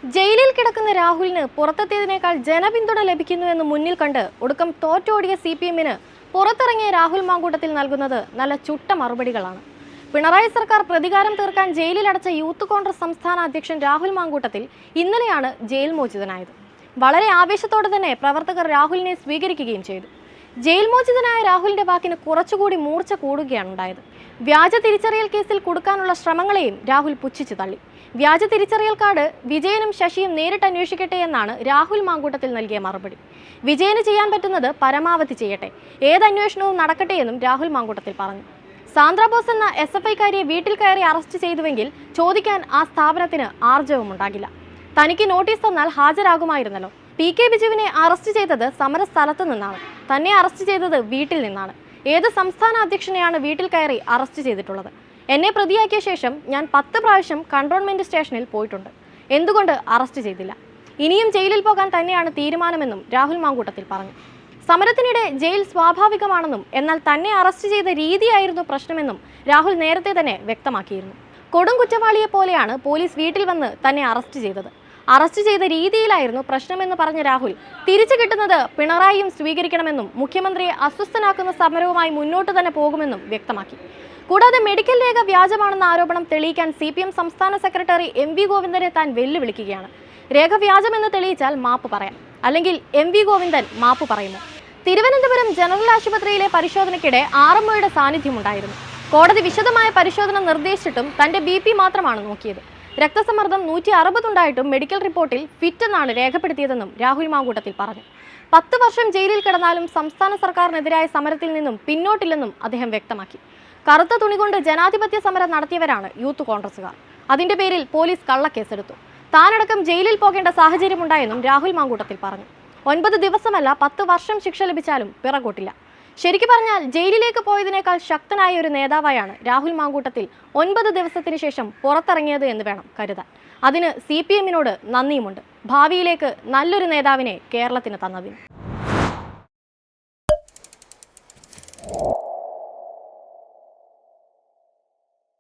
ജയിലിൽ കിടക്കുന്ന രാഹുലിന് പുറത്തെത്തിയതിനേക്കാൾ ജനപിന്തുണ ലഭിക്കുന്നുവെന്ന് മുന്നിൽ കണ്ട് ഒടുക്കം തോറ്റോടിയ CPM-ന് പുറത്തിറങ്ങിയ രാഹുൽ മാങ്കൂട്ടത്തിൽ നൽകുന്നത് നല്ല ചുട്ട മറുപടികളാണ്. പിണറായി സർക്കാർ പ്രതികാരം തീർക്കാൻ ജയിലിലടച്ച യൂത്ത് കോൺഗ്രസ് സംസ്ഥാന അധ്യക്ഷൻ രാഹുൽ മാങ്കൂട്ടത്തിൽ ഇന്നലെയാണ് ജയിൽ മോചിതനായത്. വളരെ ആവേശത്തോടെ തന്നെ പ്രവർത്തകർ രാഹുലിനെ സ്വീകരിക്കുകയും ചെയ്തു. ജയിൽ മോചിതനായ രാഹുലിന്റെ വാക്കിന് കുറച്ചുകൂടി മൂർച്ച കൂടുകയാണ് ഉണ്ടായത്. വ്യാജ തിരിച്ചറിയൽ കേസിൽ കൊടുക്കാനുള്ള ശ്രമങ്ങളെയും രാഹുൽ പുച്ഛിച്ചു തള്ളി. വ്യാജ തിരിച്ചറിയൽ കാർഡ് വിജയനും ശശിയും നേരിട്ട് അന്വേഷിക്കട്ടെ എന്നാണ് രാഹുൽ മാങ്കൂട്ടത്തിൽ നൽകിയ മറുപടി. വിജയന് ചെയ്യാൻ പറ്റുന്നത് പരമാവധി ചെയ്യട്ടെ, ഏത് അന്വേഷണവും നടക്കട്ടെ എന്നും രാഹുൽ മാങ്കൂട്ടത്തിൽ പറഞ്ഞു. സാന്ദ്ര ബോസ് എന്ന SFI-കാരിയെ വീട്ടിൽ കയറി അറസ്റ്റ് ചെയ്തുവെങ്കിൽ ചോദിക്കാൻ ആ സ്ഥാപനത്തിന് ആർജവും ഉണ്ടാകില്ല. തനിക്ക് നോട്ടീസ് തന്നാൽ ഹാജരാകുമായിരുന്നല്ലോ. PK ബിജുവിനെ അറസ്റ്റ് ചെയ്തത് സമരസ്ഥലത്ത് നിന്നാണ്, തന്നെ അറസ്റ്റ് ചെയ്തത് വീട്ടിൽ നിന്നാണ്. ഏത് സംസ്ഥാന അധ്യക്ഷനെയാണ് വീട്ടിൽ കയറി അറസ്റ്റ് ചെയ്തിട്ടുള്ളത്? എന്നെ പ്രതിയാക്കിയ ശേഷം ഞാൻ 10 പ്രാവശ്യം കൺട്രോൾമെന്റ് സ്റ്റേഷനിൽ പോയിട്ടുണ്ട്. എന്തുകൊണ്ട് അറസ്റ്റ് ചെയ്തില്ല? ഇനിയും ജയിലിൽ പോകാൻ തന്നെയാണ് തീരുമാനമെന്നും രാഹുൽ മാങ്കൂട്ടത്തിൽ പറഞ്ഞു. സമരത്തിനിടെ ജയിൽ സ്വാഭാവികമാണെന്നും എന്നാൽ തന്നെ അറസ്റ്റ് ചെയ്ത രീതിയായിരുന്നു പ്രശ്നമെന്നും രാഹുൽ നേരത്തെ തന്നെ വ്യക്തമാക്കിയിരുന്നു. കൊടും കുറ്റവാളിയെ പോലെയാണ് പോലീസ് വീട്ടിൽ വന്ന് തന്നെ അറസ്റ്റ് ചെയ്തത്. അറസ്റ്റ് ചെയ്ത രീതിയിലായിരുന്നു പ്രശ്നമെന്ന് പറഞ്ഞ രാഹുൽ തിരിച്ചു കിട്ടുന്നത് പിണറായിയും സ്വീകരിക്കണമെന്നും മുഖ്യമന്ത്രിയെ അസ്വസ്ഥനാക്കുന്ന സമരവുമായി മുന്നോട്ട് തന്നെ പോകുമെന്നും വ്യക്തമാക്കി. കൂടാതെ മെഡിക്കൽ രേഖ വ്യാജമാണെന്ന ആരോപണം തെളിയിക്കാൻ CPM സംസ്ഥാന സെക്രട്ടറി MV ഗോവിന്ദനെ താൻ വെല്ലുവിളിക്കുകയാണ്. രേഖ വ്യാജമെന്ന് തെളിയിച്ചാൽ മാപ്പ് പറയാം, അല്ലെങ്കിൽ MV ഗോവിന്ദൻ മാപ്പ് പറയുമോ? തിരുവനന്തപുരം ജനറൽ ആശുപത്രിയിലെ പരിശോധനയ്ക്കിടെ RMOയുടെ സാന്നിധ്യമുണ്ടായിരുന്നു. കോടതി വിശദമായ പരിശോധന നിർദ്ദേശിച്ചിട്ടും തന്റെ BP മാത്രമാണ് നോക്കിയത്. രക്തസമ്മർദ്ദം 160 ഉണ്ടായിട്ടും മെഡിക്കൽ റിപ്പോർട്ടിൽ ഫിറ്റ് എന്നാണ് രേഖപ്പെടുത്തിയതെന്നും രാഹുൽ മാങ്കൂട്ടത്തിൽ പറഞ്ഞു. 10 വർഷം ജയിലിൽ കിടന്നാലും സംസ്ഥാന സർക്കാരിനെതിരായ സമരത്തിൽ നിന്നും പിന്നോട്ടില്ലെന്നും അദ്ദേഹം വ്യക്തമാക്കി. കറുത്ത തുണി കൊണ്ട് ജനാധിപത്യ സമരം നടത്തിയവരാണ് യൂത്ത് കോൺഗ്രസുകാർ. അതിന്റെ പേരിൽ പോലീസ് കള്ളക്കേസെടുത്തു. താനടക്കം ജയിലിൽ പോകേണ്ട സാഹചര്യമുണ്ടായെന്നും രാഹുൽ മാങ്കൂട്ടത്തിൽ പറഞ്ഞു. 9 ദിവസമല്ല 10 വർഷം ശിക്ഷ ലഭിച്ചാലും പിറകോട്ടില്ല. ശരിക്കു പറഞ്ഞാൽ ജയിലിലേക്ക് പോയതിനേക്കാൾ ശക്തനായ ഒരു നേതാവായാണ് രാഹുൽ മാങ്കൂട്ടത്തിൽ 9 ദിവസത്തിന് ശേഷം പുറത്തിറങ്ങിയത് എന്ന് വേണം കരുതാൻ. അതിന് CPM-നോട് നന്ദിയുമുണ്ട്, ഭാവിയിലേക്ക് നല്ലൊരു നേതാവിനെ കേരളത്തിന് തന്നതിന്.